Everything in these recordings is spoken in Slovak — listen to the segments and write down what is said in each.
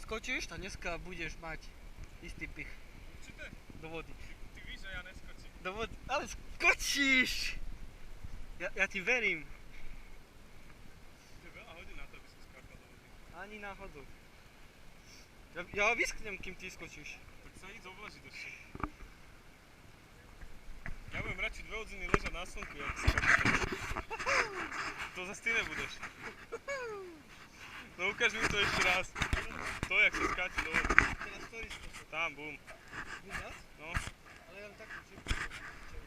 skočíš, tak dneska budeš mať istý pich. Určite? Do vody. Ty víš, že ja neskočím. Do vody, ale skočíš! Ja ti verím. Je veľa hodín na to, aby som skákal do vody. Ani náhodou. Ja vysknem, kým ty skočíš. Tak sa ísť oblažiť ešte. Ja budem radšej 2 hodiny ležať na slnku, jak skákam. To zase ty nebudeš. No ukáž mi to ešte raz. To, jak sa skáče do vody. Teraz ktorý skočíš? Tam, bum. Vydať? No, Ale ja len takú čipku.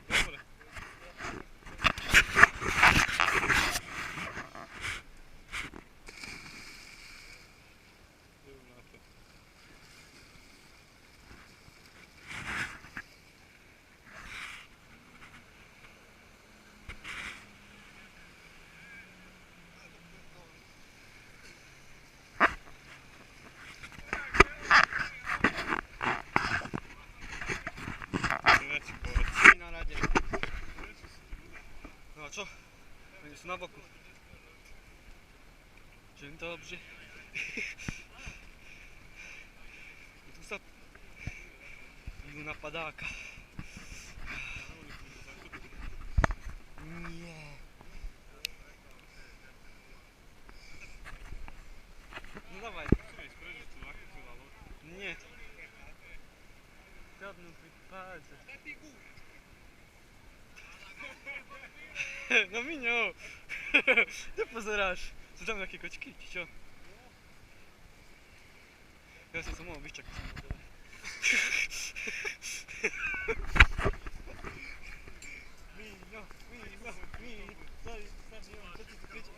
dobre. Idem na to. Ináč povedz. Si na rade. No a čo? Oni sú na boku. Že im to dobrze. Tu sa idú na padáka. Nie. No dawaj. Musíme ísť preč, že tu nakúpila loď. Nie. Žiadnu pri palce. No Miňo. Čo pozeráš? Sú tam nejaké kočky, či čo? Ja som sa mohol vyščakať. Miňo, Miňo, Miňo.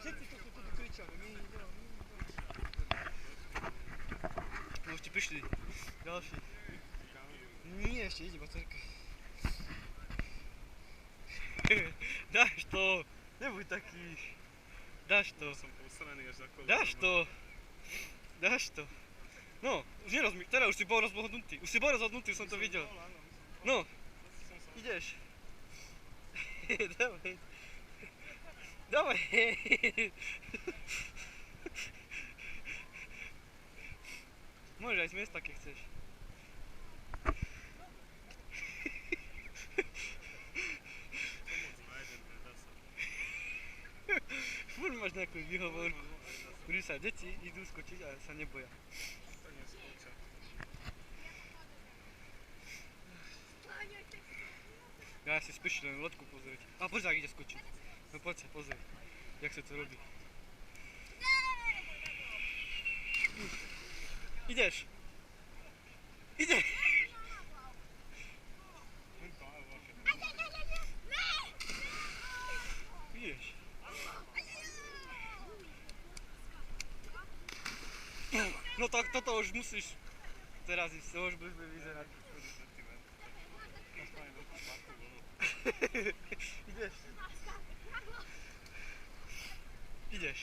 Všetci tu kričali. Miňo, Miňo. No už ti prišli. Ďalší. Nie, ešte ide baterka. Dáš to. Nebuď taký. Dáš to. Som posraný až za kolena. Dáš to. Dáš to. No, už nerozmýšľaj, teraz už si bol rozhodnutý. Už si bol rozhodnutý, som to videl. No, ideš. Dávaj. Dávaj. Môžeš aj z miesta, keď chceš. Furt máš nejakú výhovorku. Ktorý sa deti idú skočiť a sa neboja. Tak neskočia. Ja si spíš len loďku pozrieť. A poď sa, ide skočiť. No poď sa pozrieť, jak sa to robí. Ideš. Ideš. Ideš. No tak toto už musíš teraz ísť, to už bude vyzerať. Ideš. Ideš.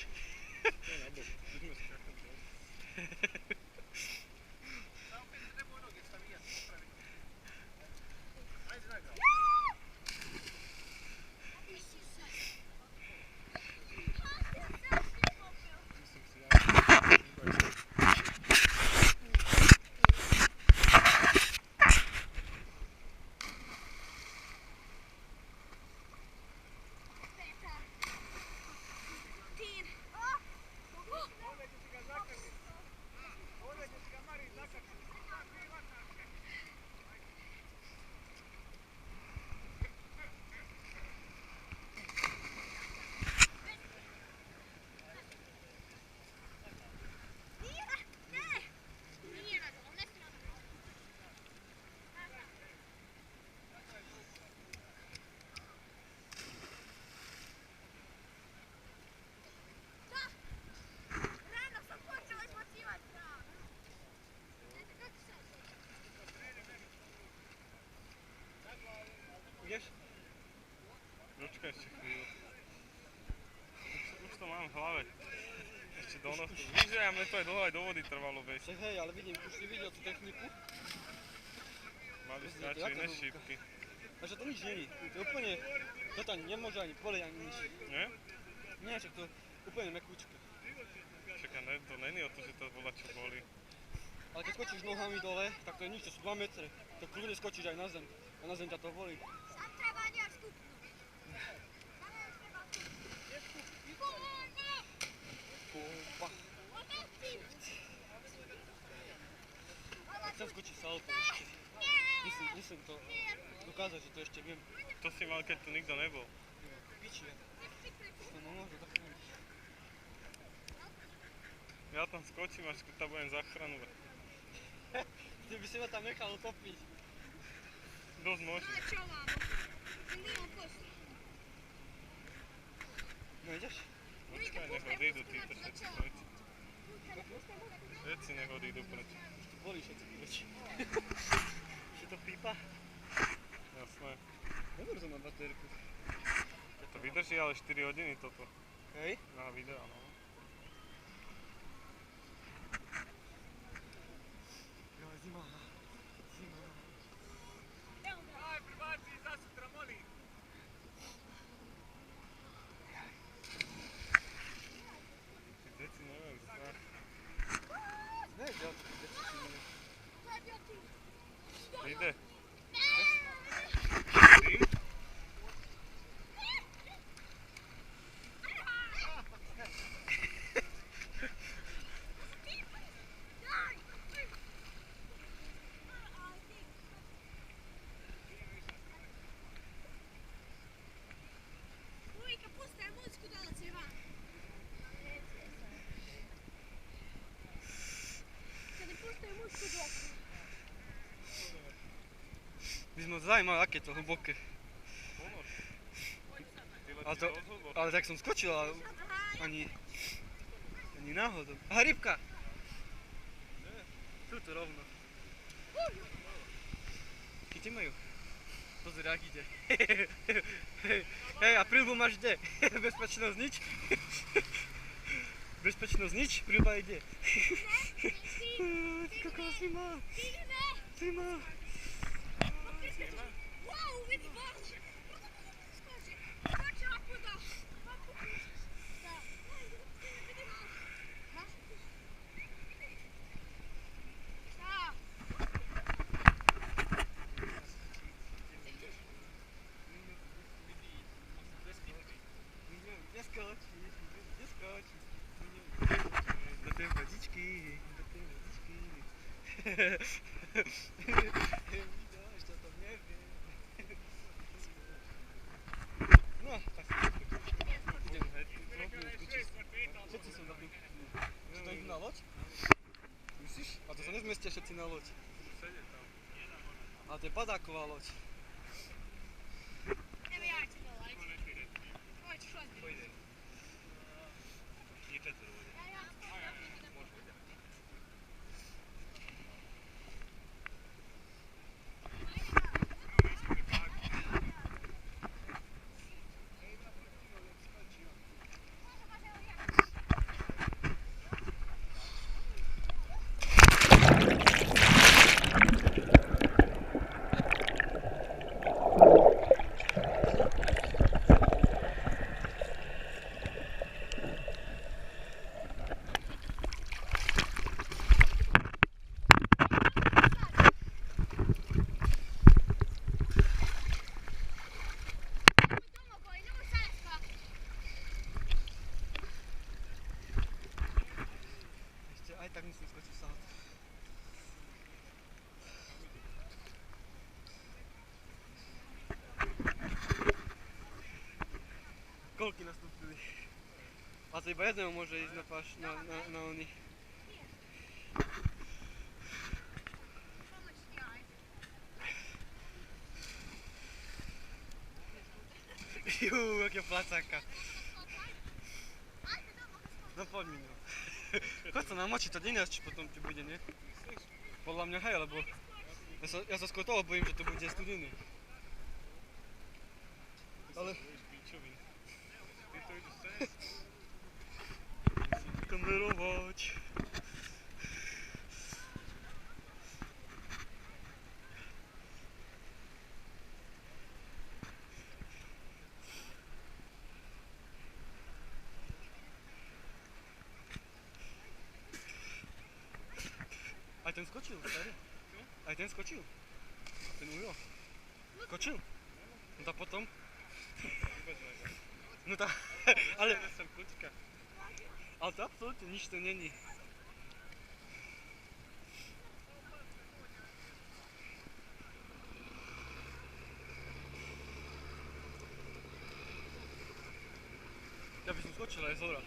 Ideš? Počkaj ešte chvíľu. Už to mám v hlave. Ešte do nosu. Víš, že ja mne to aj dlho aj do vody trvalo, vieš. Však hej, ale vidím, už si videl tú techniku. Mali stačí iné šípky. A že to nič není, to je úplne, to tam nemôže ani poliť ani nič. Nie? Nie, však to úplne mekúčke. Čakaj, to není o to, že to bola čo boli. nohami dole, tak to je nič, to sú 2 metre. To kľudne skočíš aj na zem. A na zem ťa to bolí. Sam treba nejak stupnúť. Kúpa. Chcem skočiť salto ešte. Musím to dokázať, že to ešte viem. To si mal, keď tu nikto nebol. Piči, to nemôže zachránit. Ja tam skočím, až tam budem zachraňovať. Ty by si ma tam nechal utopiť. Dosť možno. No čo mám? Milión poslí. No ideš? Počkaj, nech odídu títo všetci preč. Všetci nech odídu preč. Už tu bolí všetci preč. Ešte to pípa? Jasné. Dobre to má baterku. To vydrží ale 4 hodiny toto. Hej? Na videa, no. Jo, zima. Zima. Aj, prváci, zase tramolín. Tí deci nevejú strach. Nevedel, čo ty deti si mili. Ide. Tým? Ujka, pusti muziku da se van. Kada pusti muziku dok. My sme zajímali, aké je to hlboké. Pomôž. Ty Ale letíš to, rozhovor. ale tak som skočil, ale ani náhodou. Aha, rybka! Tu to rovno. Chytíme ju. Pozri, ak ide. Hej, a príľbu máš kde? Bezpečnosť nič? Bezpečnosť nič? Príľba ide. Ty kokos, si má. Si má. Wow, vidi baš. Skoči. Skoči ovako da. Ovako. Da. Vidi malo. Ha? Šta? Gdzie skoczysz? Gdzie skoczysz? Do tej wodziczki. Do tej wodziczki. Widać, to tam nie wie. No, tak. Idziemy. Všetci sú na tu. Czy to idą na loď? Myslíš? A to sa nezmestia všetci na loď. Sedie tam. A to je padáková loď. Evo ja ću dolaziti. Hoćeš ozbiljno? Pojde. Je četvr vode. Ešte aj tak musím skočiť salto. Koľky nastúpili? A to iba jedného môže ísť na páš, na oný. Jú, aké placáka. No poď mi, no. Choď sa namočiť, to nie či potom ti bude, nie? Podľa mňa hej, lebo ja sa skôr toho bojím, že to bude studený. Ale... Pičoviny. Ty to ideš sem? Musím kamerovať. A ten skočil, stary. Aj ten skočil. Ten Ujo. Skočil. No tak potom. Vôbec ne. No tak, ale Som kučka. to absolútne nič to není. Ja by som skočil aj zhora.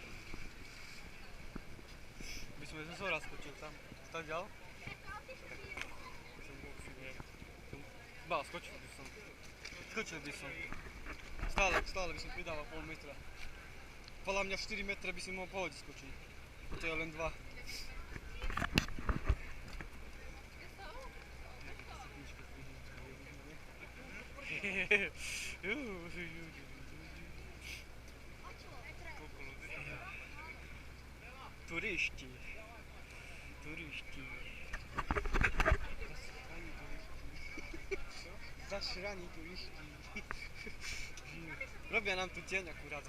By som aj zo zhora skočil tam. Stadiaľ. Som bol si neviem. Skočil by som. Skočil by som. Stále by som pridával pol metra. Podľa mňa 4 metre by si mohol pohodiť skočiť. To je len 2. Koľko ľudí tam je? Turisti. Zasraní turisti. Robia nám tu tieň akurát.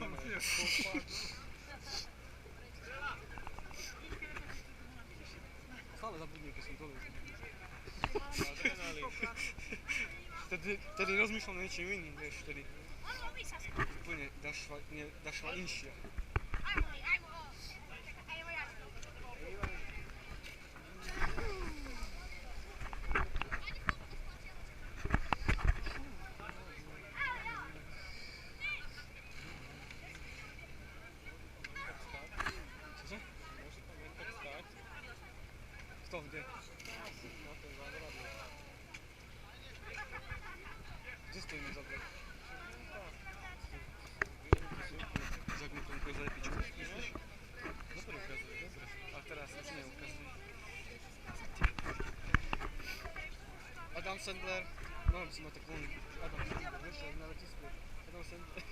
Stále zabudnem, keď som dole. Adrenalín. Tedy rozmýšľam na niečím iným, vieš, tedy úplne dašla inšia. Čože? Môže tam len tak stáť? Kto, kde? Na ten záhradný. Kde stojíme za blok? Jak mi to ukazuje pičku, myslíš? Dobre ukazuje, dobre. A teraz už neukazuje. Adam Sandler, mal by si ma tak voľný. Adam Sandler, vieš, jak na letisku. Adam Sandler.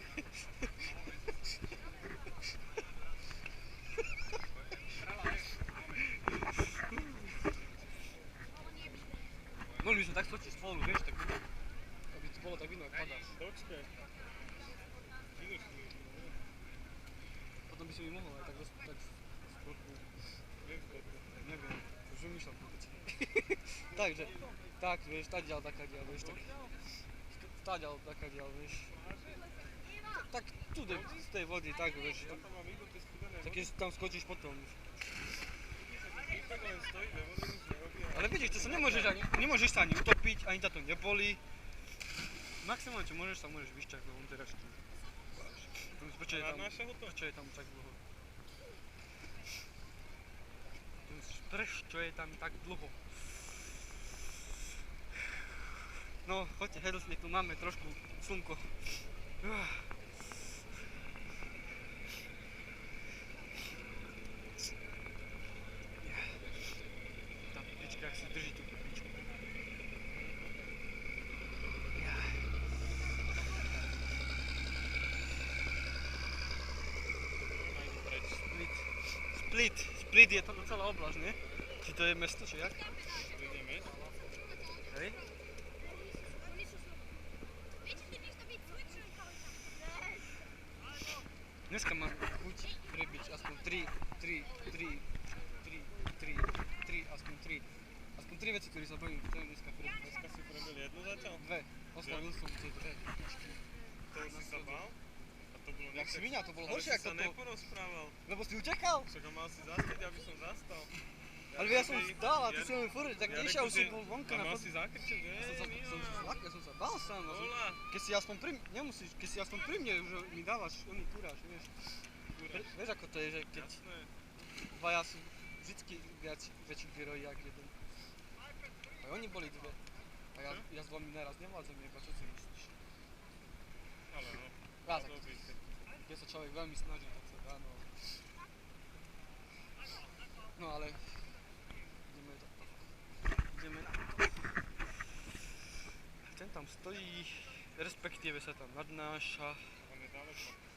Mohli by sme tak skočiť spolu, vieš, tak vidno. Aby to bolo tak vidno, ak padáš. Počkaj. Ideš mi. Potom by si mi mohol aj tak trochu, Viem koľko. neviem, už vymýšľam vôbec. Takže, tak, vieš, tadiaľ, takadiaľ, vieš, tak. Tadiaľ, takadiaľ, vieš. Tak tu z tej vody, tak, vieš. Ja tam mám iba tie studené Tak keď tam skočíš potom. My tak len stojíme, voda nič nerobí. Ale vidíš, to sa nemôžeš sa ani utopiť, ani ťa to nebolí. Maximálne čo môžeš, sa môžeš vyšťaknúť von teraz tu. Prečo je tam tak dlho? Prečo je tam tak dlho? No, choďte, Hedlsmith, tu máme trošku slnko. Tá pička, jak si drží tú pičku. Split je to celá oblasť, nie? Či to je mesto, či jak? Ideme. Hej? Dneska mám chuť prebiť aspoň 3 veci, ktoré sa bojím, chcem dneska prebiť. Dneska si prebil jednu zatiaľ? 2. Oslavil som tie 2. To si sa bál? A to bolo Jak svinia, to bolo ale horšie si ako sa to. neporozprával. Lebo si utekal. Však ho mal si zastať, aby som zastal. Ale ja som dal a ty si len furt, tak išiel si bol vonka a na mal pod... si zakričať, že Ja som sa bál sám. Hola. Keď si aspoň pri mne už mi dávaš oný kuráž, vieš. Vieš ako to je, že keď Jasné. dvaja sú vždycky väčší geroji jak jeden. Aj oni boli dve. A ja s vami naraz nevládzem, iba čo si myslíš? Ale no. Ja tak, Dobrý si. keď sa človek veľmi snaží, tak sa dá, no. No ale... Ideme na to. Ten tam stojí, respektíve sa tam nadnáša. On je ďaleko.